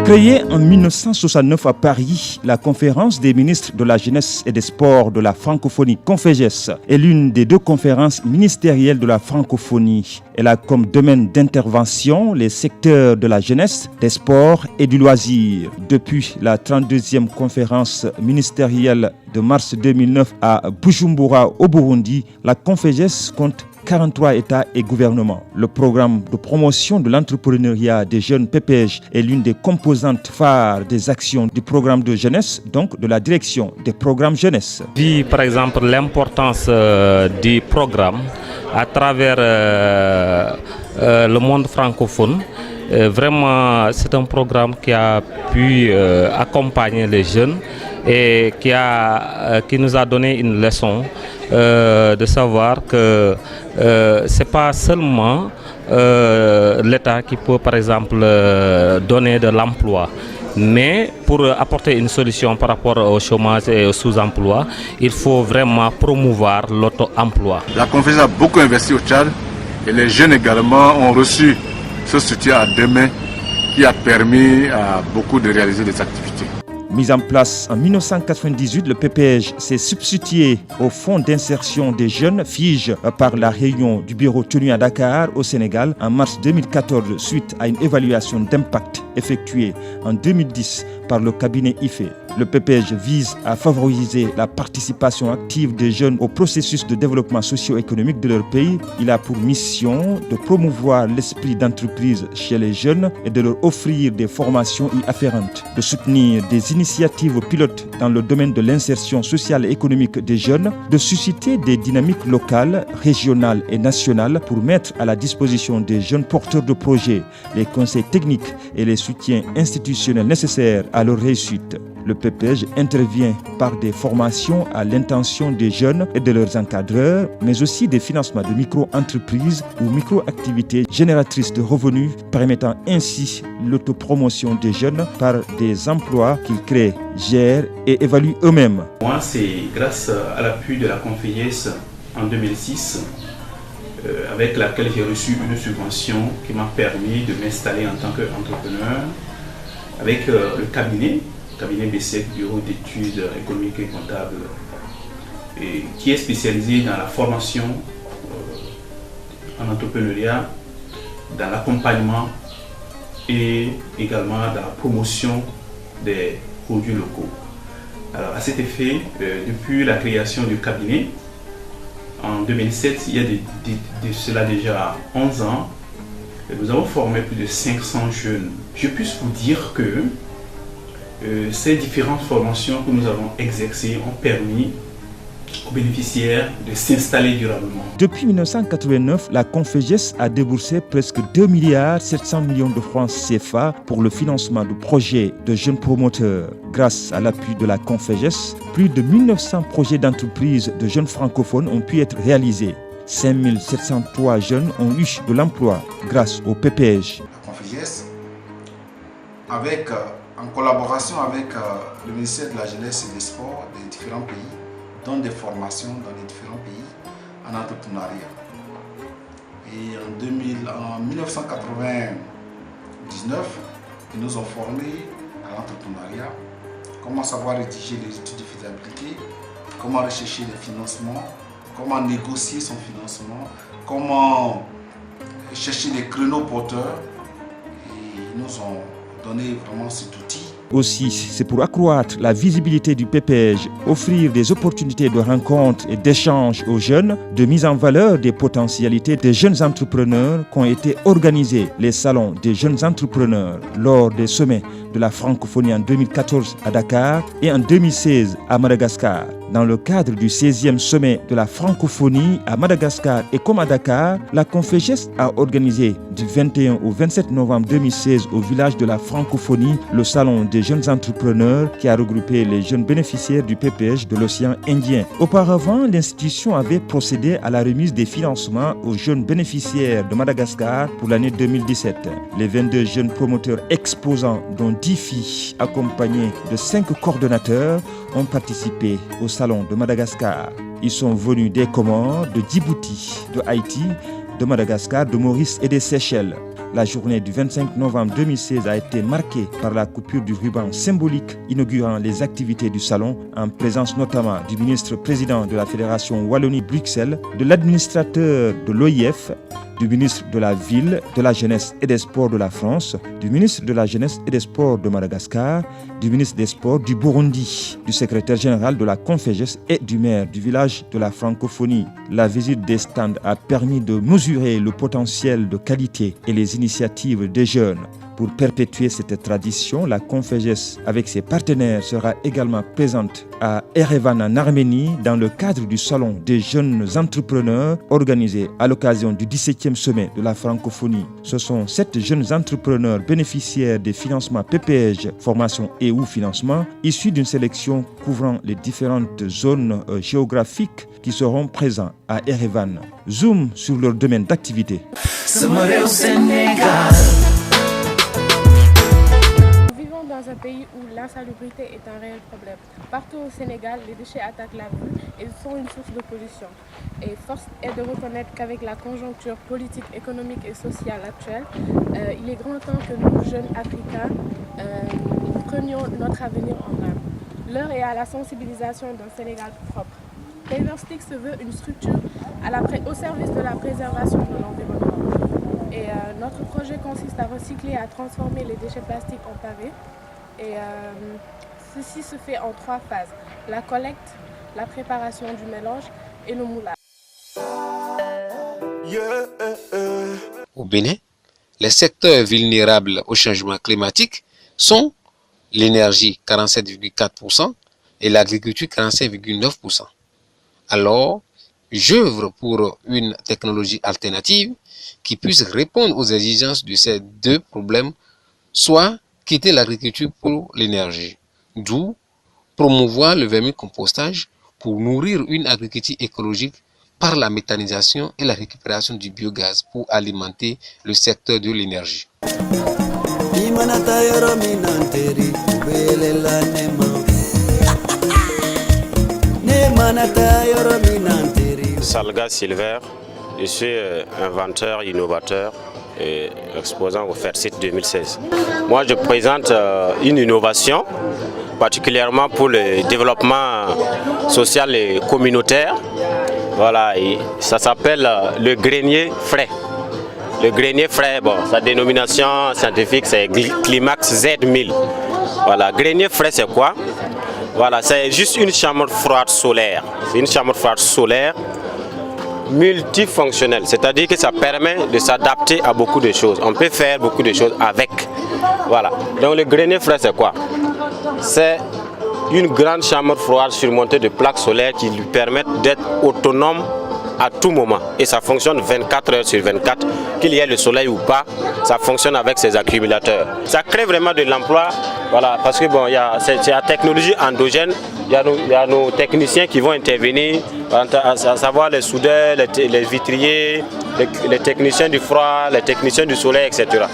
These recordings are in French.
Créée en 1969 à Paris, la conférence des ministres de la jeunesse et des sports de la francophonie Conféges est l'une des deux conférences ministérielles de la francophonie. Elle a comme domaine d'intervention les secteurs de la jeunesse, des sports et du loisir. Depuis la 32e conférence ministérielle de mars 2009 à Bujumbura au Burundi, la Conféges compte 43 États et gouvernements. Le programme de promotion de l'entrepreneuriat des jeunes PPJ est l'une des composantes phares des actions du programme de jeunesse, donc de la direction des programmes jeunesse. Vu par exemple l'importance du programme à travers le monde francophone, vraiment c'est un programme qui a pu accompagner les jeunes et qui nous a donné une leçon de savoir que c'est pas seulement l'État qui peut par exemple donner de l'emploi, mais pour apporter une solution par rapport au chômage et au sous-emploi, il faut vraiment promouvoir l'auto-emploi. La conférence a beaucoup investi au Tchad et les jeunes également ont reçu ce soutien à deux mains qui a permis à beaucoup de réaliser des activités. Mis en place en 1998, le PPJ s'est substitué au Fonds d'insertion des jeunes FIJ par la réunion du bureau tenu à Dakar au Sénégal en mars 2014 suite à une évaluation d'impact effectuée en 2010 par le cabinet IFE. Le PPJ vise à favoriser la participation active des jeunes au processus de développement socio-économique de leur pays. Il a pour mission de promouvoir l'esprit d'entreprise chez les jeunes et de leur offrir des formations y afférentes, de soutenir des initiatives pilotes dans le domaine de l'insertion sociale et économique des jeunes, de susciter des dynamiques locales, régionales et nationales pour mettre à la disposition des jeunes porteurs de projets les conseils techniques et les soutiens institutionnels nécessaires à leur réussite. Le PPJ intervient par des formations à l'intention des jeunes et de leurs encadreurs, mais aussi des financements de micro-entreprises ou micro-activités génératrices de revenus, permettant ainsi l'autopromotion des jeunes par des emplois qu'ils créent, gèrent et évaluent eux-mêmes. Moi, c'est grâce à l'appui de la Conféges en 2006, avec laquelle j'ai reçu une subvention qui m'a permis de m'installer en tant qu'entrepreneur avec le cabinet BCEC, Bureau d'études économiques et comptables, et qui est spécialisé dans la formation en entrepreneuriat, dans l'accompagnement et également dans la promotion des produits locaux. Alors à cet effet, depuis la création du cabinet, en 2007, il y a de cela déjà 11 ans, nous avons formé plus de 500 jeunes. Je puis vous dire que ces différentes formations que nous avons exercées ont permis aux bénéficiaires de s'installer durablement. Depuis 1989, la Conféges a déboursé presque 2,7 milliards de francs CFA pour le financement de projets de jeunes promoteurs. Grâce à l'appui de la Conféges, plus de 1900 projets d'entreprises de jeunes francophones ont pu être réalisés. 5703 jeunes ont eu de l'emploi grâce au PPJ. La Conféges, en collaboration avec le ministère de la Jeunesse et des Sports des différents pays, donne des formations dans les différents pays en entrepreneuriat. Et en 1999, ils nous ont formés à l'entrepreneuriat, comment savoir rédiger les études de faisabilité, comment rechercher les financements, comment négocier son financement, comment chercher les créneaux porteurs. Et ils nous ont donné vraiment cet outil. Aussi, c'est pour accroître la visibilité du PPJ, offrir des opportunités de rencontres et d'échanges aux jeunes, de mise en valeur des potentialités des jeunes entrepreneurs qu'ont été organisés les salons des jeunes entrepreneurs lors des sommets de la francophonie en 2014 à Dakar et en 2016 à Madagascar. Dans le cadre du 16e sommet de la francophonie à Madagascar et comme à Dakar, la Conféges a organisé du 21 au 27 novembre 2016 au village de la francophonie le salon des jeunes entrepreneurs qui a regroupé les jeunes bénéficiaires du PPJ de l'océan Indien. Auparavant, l'institution avait procédé à la remise des financements aux jeunes bénéficiaires de Madagascar pour l'année 2017. Les 22 jeunes promoteurs exposants, dont 10 filles accompagnées de 5 coordonnateurs, ont participé au salon de Madagascar. Ils sont venus des Comores, de Djibouti, de Haïti, de Madagascar, de Maurice et des Seychelles. La journée du 25 novembre 2016 a été marquée par la coupure du ruban symbolique inaugurant les activités du salon, en présence notamment du ministre-président de la Fédération Wallonie-Bruxelles, de l'administrateur de l'OIF, du ministre de la Ville, de la Jeunesse et des Sports de la France, du ministre de la Jeunesse et des Sports de Madagascar, du ministre des Sports du Burundi, du secrétaire général de la Conféges et du maire du village de la francophonie. La visite des stands a permis de mesurer le potentiel de qualité et les initiatives des jeunes. Pour perpétuer cette tradition, la Conféges, avec ses partenaires, sera également présente à Erevan en Arménie dans le cadre du Salon des jeunes entrepreneurs organisé à l'occasion du 17e sommet de la francophonie. Ce sont 7 jeunes entrepreneurs bénéficiaires des financements PPEJ, formation et ou financement, issus d'une sélection couvrant les différentes zones géographiques qui seront présents à Erevan. Zoom sur leur domaine d'activité. Dans un pays où l'insalubrité est un réel problème. Partout au Sénégal, les déchets attaquent la rue et sont une source de pollution. Et force est de reconnaître qu'avec la conjoncture politique, économique et sociale actuelle, il est grand temps que nous, jeunes Africains, prenions notre avenir en main. L'heure est à la sensibilisation d'un Sénégal propre. Paverstic se veut une structure au service de la préservation de l'environnement. Et notre projet consiste à recycler et à transformer les déchets plastiques en pavés. Et ceci se fait en 3 phases. La collecte, la préparation du mélange et le moulage. Au Bénin, les secteurs vulnérables au changement climatique sont l'énergie 47,4% et l'agriculture 45,9%. Alors, j'œuvre pour une technologie alternative qui puisse répondre aux exigences de ces 2 problèmes, soit quitter l'agriculture pour l'énergie, d'où promouvoir le vermicompostage pour nourrir une agriculture écologique par la méthanisation et la récupération du biogaz pour alimenter le secteur de l'énergie. Salga Silver, je suis inventeur, innovateur et exposant au FAIRCIT 2016. Moi, je présente une innovation, particulièrement pour le développement social et communautaire. Voilà, et ça s'appelle le grenier frais. Le grenier frais, bon, sa dénomination scientifique, c'est Climax Z1000. Voilà, grenier frais, c'est quoi? Voilà, c'est juste une chambre froide solaire. C'est une chambre froide solaire multifonctionnelle, c'est-à-dire que ça permet de s'adapter à beaucoup de choses. On peut faire beaucoup de choses avec. Voilà. Donc le grenier frais, c'est quoi? C'est une grande chambre froide surmontée de plaques solaires qui lui permettent d'être autonome à tout moment. Et ça fonctionne 24 heures sur 24, qu'il y ait le soleil ou pas, ça fonctionne avec ces accumulateurs. Ça crée vraiment de l'emploi, voilà, parce que bon, c'est la technologie endogène, il y a nos techniciens qui vont intervenir, à savoir les soudeurs, les vitriers, les techniciens du froid, les techniciens du soleil, etc.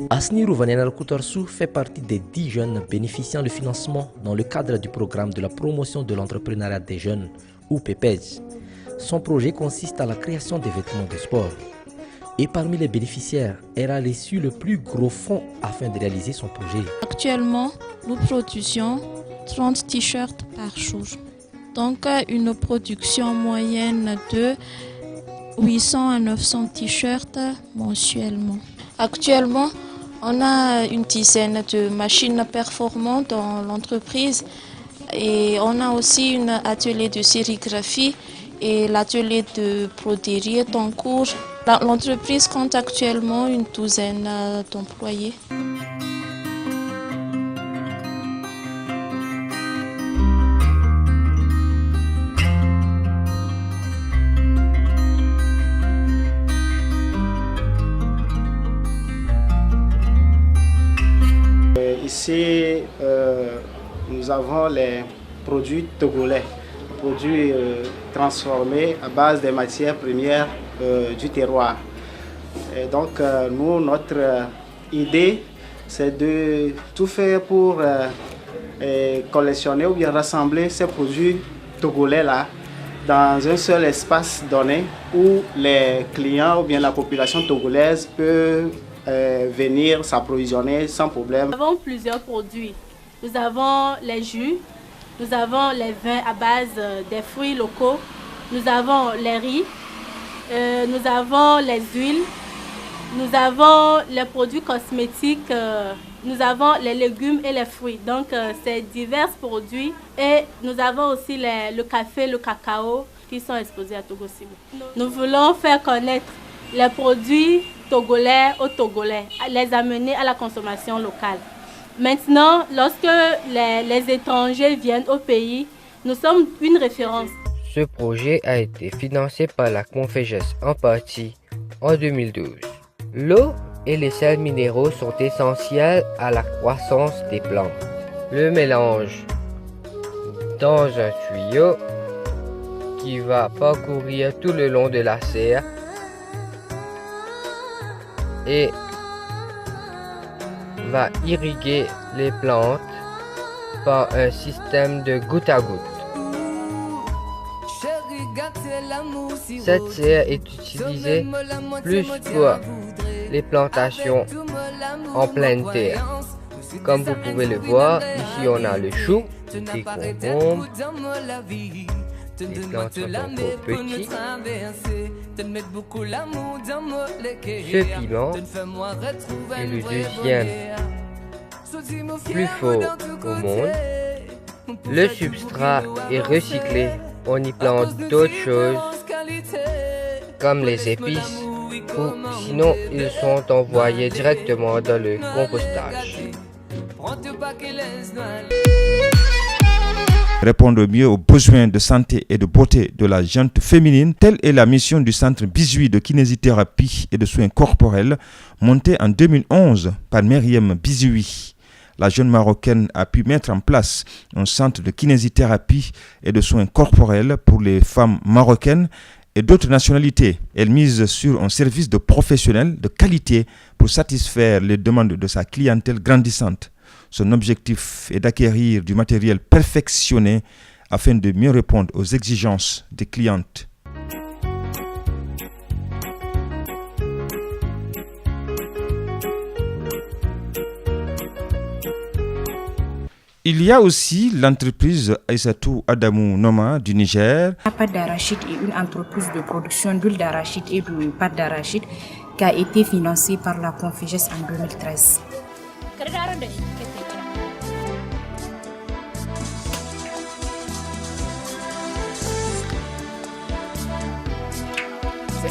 Asnirou Vanenal Koutorsou fait partie des 10 jeunes bénéficiant de financement dans le cadre du programme de la promotion de l'entrepreneuriat des jeunes, ou PPEJ. Son projet consiste à la création de vêtements de sport. Et parmi les bénéficiaires, elle a reçu le plus gros fonds afin de réaliser son projet. Actuellement, nous produisons 30 t-shirts par jour. Donc une production moyenne de 800 à 900 t-shirts mensuellement. Actuellement, on a une dizaine de machines performantes dans l'entreprise et on a aussi un atelier de sérigraphie et l'atelier de broderie est en cours. L'entreprise compte actuellement une douzaine d'employés. Ici, nous avons les produits togolais, produits transformés à base des matières premières du terroir. Et donc, nous, notre idée, c'est de tout faire pour collectionner ou bien rassembler ces produits togolais-là dans un seul espace donné où les clients ou bien la population togolaise peut venir s'approvisionner sans problème. Nous avons plusieurs produits. Nous avons les jus, nous avons les vins à base des fruits locaux, nous avons les riz, nous avons les huiles, nous avons les produits cosmétiques, nous avons les légumes et les fruits. Donc c'est divers produits. Et nous avons aussi le café, le cacao qui sont exposés à Togo City. Nous voulons faire connaître les produits togolais aux Togolais, les amener à la consommation locale. Maintenant, lorsque les étrangers viennent au pays, nous sommes une référence. Ce projet a été financé par la Conféges en partie en 2012. L'eau et les sels minéraux sont essentiels à la croissance des plantes. Le mélange dans un tuyau qui va parcourir tout le long de la serre et va irriguer les plantes par un système de goutte à goutte. Cette serre est utilisée plus pour les plantations en pleine terre. Comme vous pouvez le voir, ici on a le chou, des concombres, les plantes sont encore petites. Ce piment est le deuxième plus fort au monde. Le substrat est recyclé. On y plante d'autres choses comme les épices ou sinon ils sont envoyés directement dans le compostage. Répondre mieux aux besoins de santé et de beauté de la gente féminine, telle est la mission du centre Bizui de kinésithérapie et de soins corporels, monté en 2011 par Myriam Bizui. La jeune Marocaine a pu mettre en place un centre de kinésithérapie et de soins corporels pour les femmes marocaines et d'autres nationalités. Elle mise sur un service de professionnels de qualité pour satisfaire les demandes de sa clientèle grandissante. Son objectif est d'acquérir du matériel perfectionné afin de mieux répondre aux exigences des clientes. Il y a aussi l'entreprise Aïssatou Adamou Noma du Niger. La pâte d'arachide est une entreprise de production d'huile d'arachide et de pâte d'arachide qui a été financée par la Conféges en 2013. C'est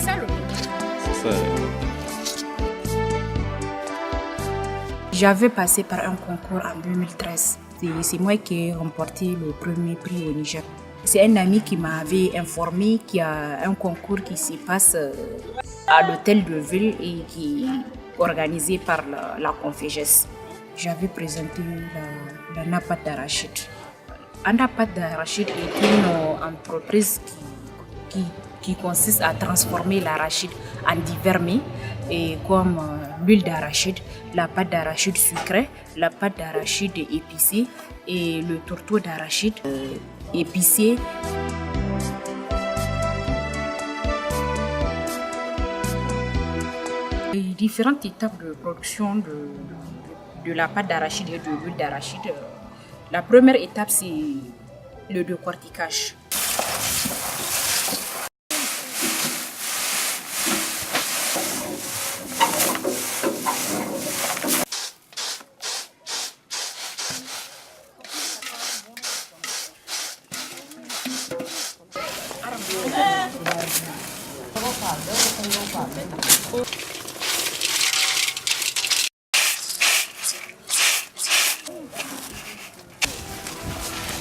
ça le C'est ça. J'avais passé par un concours en 2013. C'est moi qui ai remporté le premier prix au Niger. C'est un ami qui m'avait informé qu'il y a un concours qui se passe à l'hôtel de ville et qui est organisé par la Conféges. J'avais présenté la pâte d'arachide. La pâte d'arachide est une entreprise qui consiste à transformer l'arachide en divers mets, et comme l'huile d'arachide, la pâte d'arachide sucrée, la pâte d'arachide épicée et le tourteau d'arachide épicé. Les différentes étapes de production de la pâte d'arachide et de l'huile d'arachide. La première étape, c'est le décortiquage.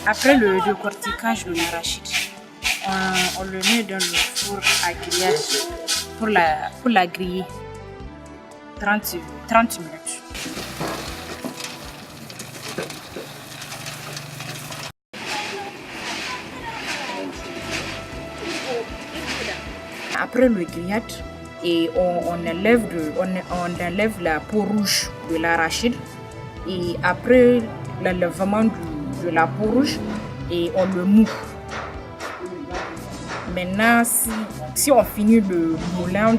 Après le décortiquage de l'arachide, on le met dans le four à grillage pour la griller 30 minutes. Après le grillage, et on enlève la peau rouge de l'arachide, et après l'enlèvement de la peau rouge, et on le moue. maintenant, si on finit le moulin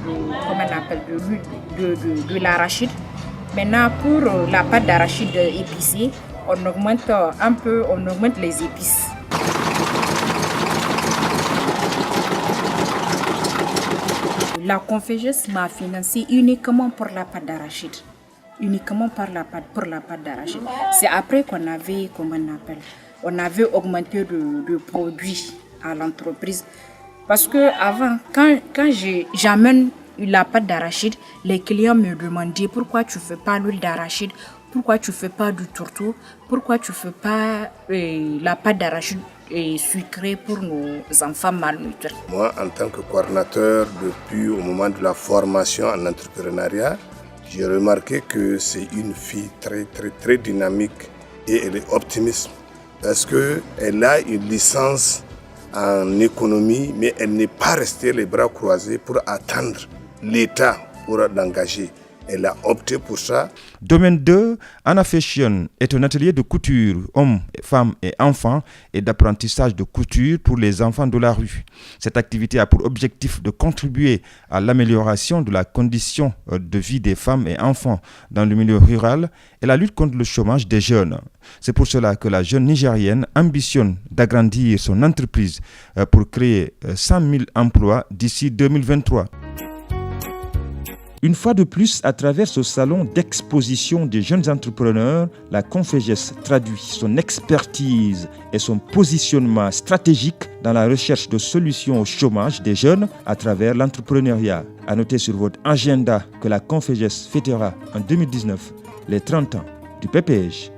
de l'arachide, maintenant pour la pâte d'arachide épicée, on augmente un peu, on augmente les épices. La Conféges m'a financé uniquement pour la pâte d'arachide. Uniquement pour la pâte d'arachide. C'est après qu'on avait, on avait augmenté de produits à l'entreprise. Parce que avant, quand j'amène la pâte d'arachide, les clients me demandaient pourquoi tu ne fais pas l'huile d'arachide, pourquoi tu ne fais pas du tourteau, pourquoi tu ne fais pas la pâte d'arachide sucrée pour nos enfants malnutris. Moi, en tant que coordinateur, depuis au moment de la formation en entrepreneuriat, j'ai remarqué que c'est une fille très dynamique et elle est optimiste parce qu'elle a une licence en économie, mais elle n'est pas restée les bras croisés pour attendre l'État pour l'engager. Elle a opté pour ça. Domaine 2, Anna Fashion est un atelier de couture, hommes, femmes et enfants, et d'apprentissage de couture pour les enfants de la rue. Cette activité a pour objectif de contribuer à l'amélioration de la condition de vie des femmes et enfants dans le milieu rural et la lutte contre le chômage des jeunes. C'est pour cela que la jeune Nigérienne ambitionne d'agrandir son entreprise pour créer 100 000 emplois d'ici 2023. Une fois de plus, à travers ce salon d'exposition des jeunes entrepreneurs, la Conféges traduit son expertise et son positionnement stratégique dans la recherche de solutions au chômage des jeunes à travers l'entrepreneuriat. À noter sur votre agenda que la Conféges fêtera en 2019 les 30 ans du PPJ.